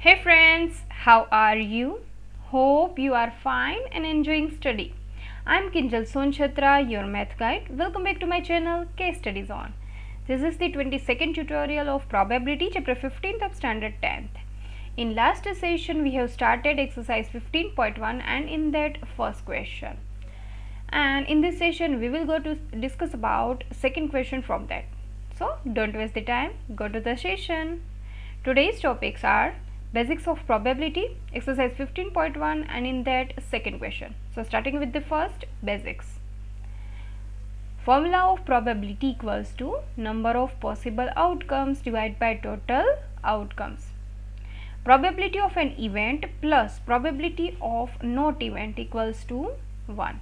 Hey friends, how are you? Hope you are fine and enjoying study. I'm Kinjal Sonchatra, your math guide. Welcome back to my channel StudyZone. This is the 22nd tutorial of Probability Chapter 15th of Standard 10th. In last session we have started exercise 15.1 and in that first question. And in this session we will go to discuss about second question from that. So don't waste the time, go to the session. Today's topics are basics of probability, exercise 15.1 and in that second question. So starting with the first, basics. Formula of probability equals to number of possible outcomes divided by total outcomes. Probability of an event plus probability of not event equals to 1.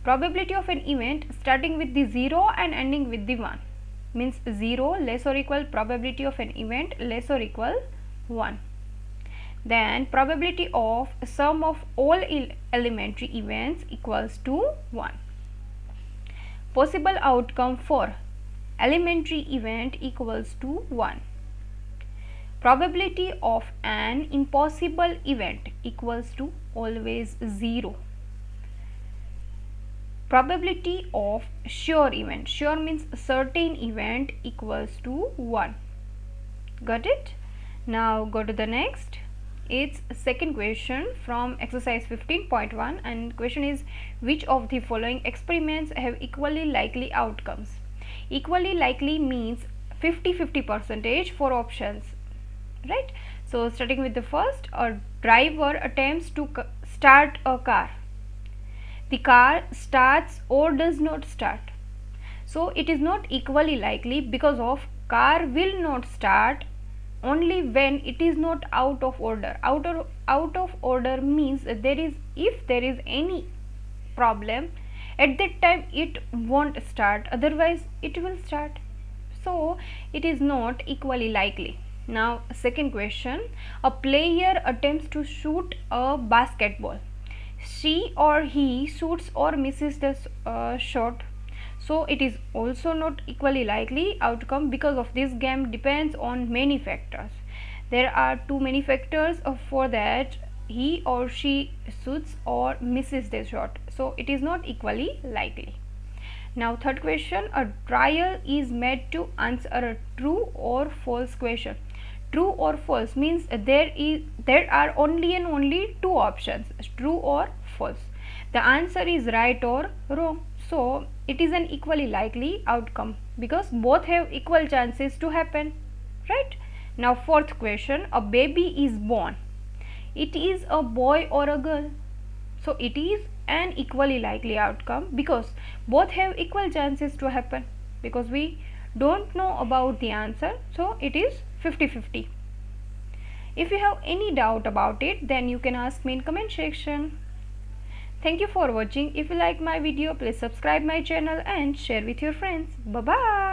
Probability of an event starting with the 0 and ending with the 1 means 0 less or equal probability of an event less or equal 1. Then probability of sum of all elementary events equals to 1. Possible outcome for elementary event equals to 1. Probability of an impossible event equals to always 0. Probability of sure event, sure means certain event, equals to 1. Got it? Now go to the next. It's second question from exercise 15.1 and question is which of the following experiments have equally likely outcomes. Equally likely means 50-50% for options, right? So starting with the first, a driver attempts to start a car. The car starts or does not start. So it is not equally likely because of car will not start only when it is not out of order. Out of order means that if there is any problem at that time it won't start, otherwise it will start. So it is not equally likely. Now second question, a player attempts to shoot a basketball. She or he shoots or misses the shot. So it is also not equally likely outcome because of this game depends on many factors. There are too many factors for that he or she shoots or misses the shot. So it is not equally likely. Now third question, a trial is made to answer a true or false question. True or false means there are only and only two options, true or false. The answer is right or wrong. So it is an equally likely outcome because both have equal chances to happen, right? Now fourth question, a baby is born. It is a boy or a girl. So it is an equally likely outcome because both have equal chances to happen because we don't know about the answer. So it is 50-50. If you have any doubt about it, then you can ask me in comment section. Thank you for watching. If you like my video, please subscribe my channel and share with your friends. Bye bye.